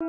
In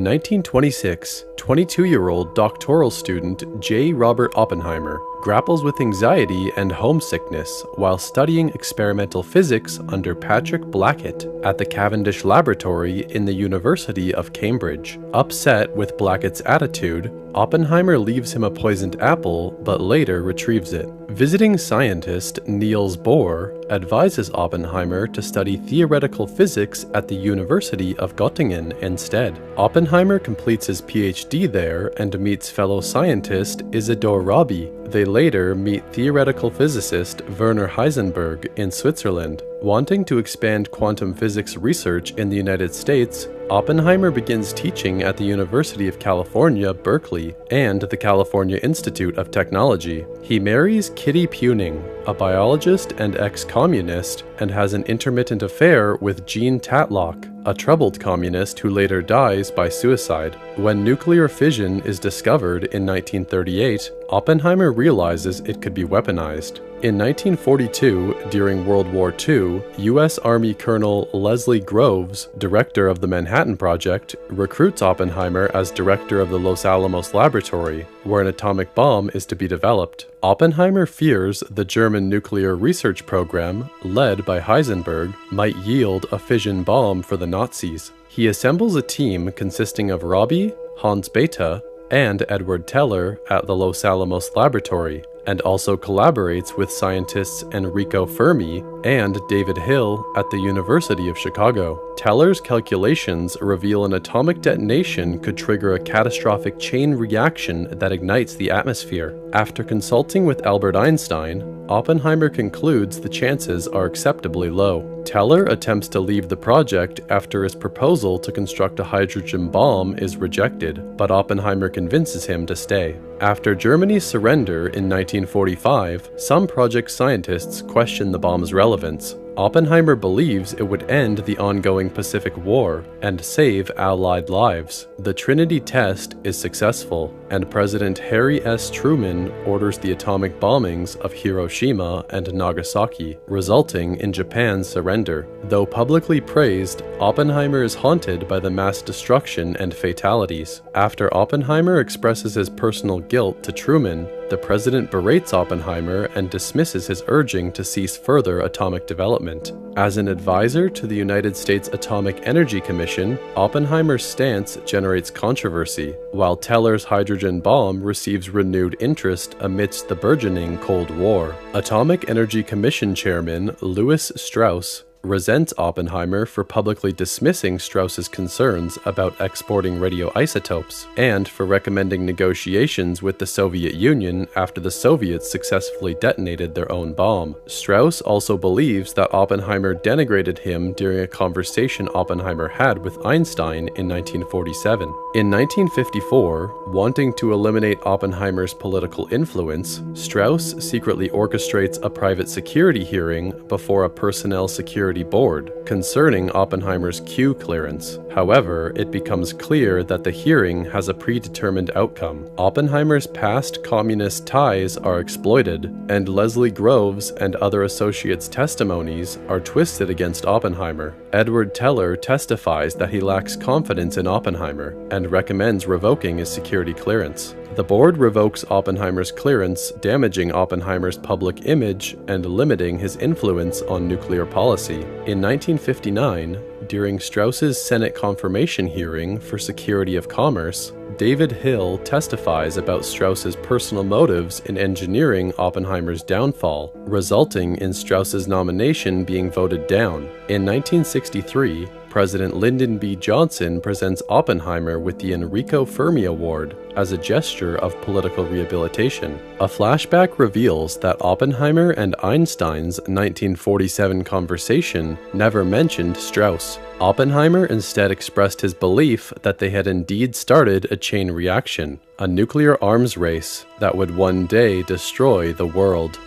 1926, 22-year-old doctoral student J. Robert Oppenheimer grapples with anxiety and homesickness while studying experimental physics under Patrick Blackett at the Cavendish Laboratory in the University of Cambridge. Upset with Blackett's attitude, Oppenheimer leaves him a poisoned apple but later retrieves it. Visiting scientist Niels Bohr advises Oppenheimer to study theoretical physics at the University of Göttingen instead. Oppenheimer completes his PhD there and meets fellow scientist Isidor Rabi. They later meet theoretical physicist Werner Heisenberg in Switzerland. Wanting to expand quantum physics research in the United States, Oppenheimer begins teaching at the University of California, Berkeley, and the California Institute of Technology. He marries Kitty Puning, a biologist and ex-communist, and has an intermittent affair with Jean Tatlock, a troubled communist who later dies by suicide. When nuclear fission is discovered in 1938, Oppenheimer realizes it could be weaponized. In 1942, during World War II, U.S. Army Colonel Leslie Groves, director of the Manhattan Project, recruits Oppenheimer as director of the Los Alamos Laboratory, where an atomic bomb is to be developed. Oppenheimer fears the German nuclear research program, led by Heisenberg, might yield a fission bomb for the Nazis. He assembles a team consisting of Rabi, Hans Bethe, and Edward Teller at the Los Alamos Laboratory, and also collaborates with scientists Enrico Fermi and David Hill at the University of Chicago. Teller's calculations reveal an atomic detonation could trigger a catastrophic chain reaction that ignites the atmosphere. After consulting with Albert Einstein, Oppenheimer concludes the chances are acceptably low. Teller attempts to leave the project after his proposal to construct a hydrogen bomb is rejected, but Oppenheimer convinces him to stay. After Germany's surrender in 1945, some project scientists question the bomb's relevance. Oppenheimer believes it would end the ongoing Pacific War and save Allied lives. The Trinity test is successful, and President Harry S. Truman orders the atomic bombings of Hiroshima and Nagasaki, resulting in Japan's surrender. Though publicly praised, Oppenheimer is haunted by the mass destruction and fatalities. After Oppenheimer expresses his personal guilt to Truman, the president berates Oppenheimer and dismisses his urging to cease further atomic development. As an advisor to the United States Atomic Energy Commission, Oppenheimer's stance generates controversy, while Teller's hydrogen bomb receives renewed interest amidst the burgeoning Cold War. Atomic Energy Commission Chairman Louis Strauss resents Oppenheimer for publicly dismissing Strauss's concerns about exporting radioisotopes, and for recommending negotiations with the Soviet Union after the Soviets successfully detonated their own bomb. Strauss also believes that Oppenheimer denigrated him during a conversation Oppenheimer had with Einstein in 1947. In 1954, wanting to eliminate Oppenheimer's political influence, Strauss secretly orchestrates a private security hearing before a personnel security board concerning Oppenheimer's Q clearance. However, it becomes clear that the hearing has a predetermined outcome. Oppenheimer's past communist ties are exploited, and Leslie Groves and other associates' testimonies are twisted against Oppenheimer. Edward Teller testifies that he lacks confidence in Oppenheimer and recommends revoking his security clearance. The board revokes Oppenheimer's clearance, damaging Oppenheimer's public image and limiting his influence on nuclear policy. In 1959, during Strauss's Senate confirmation hearing for Security of Commerce, David Hill testifies about Strauss's personal motives in engineering Oppenheimer's downfall, resulting in Strauss's nomination being voted down. In 1963, President Lyndon B. Johnson presents Oppenheimer with the Enrico Fermi Award as a gesture of political rehabilitation. A flashback reveals that Oppenheimer and Einstein's 1947 conversation never mentioned Strauss. Oppenheimer instead expressed his belief that they had indeed started a chain reaction, a nuclear arms race that would one day destroy the world.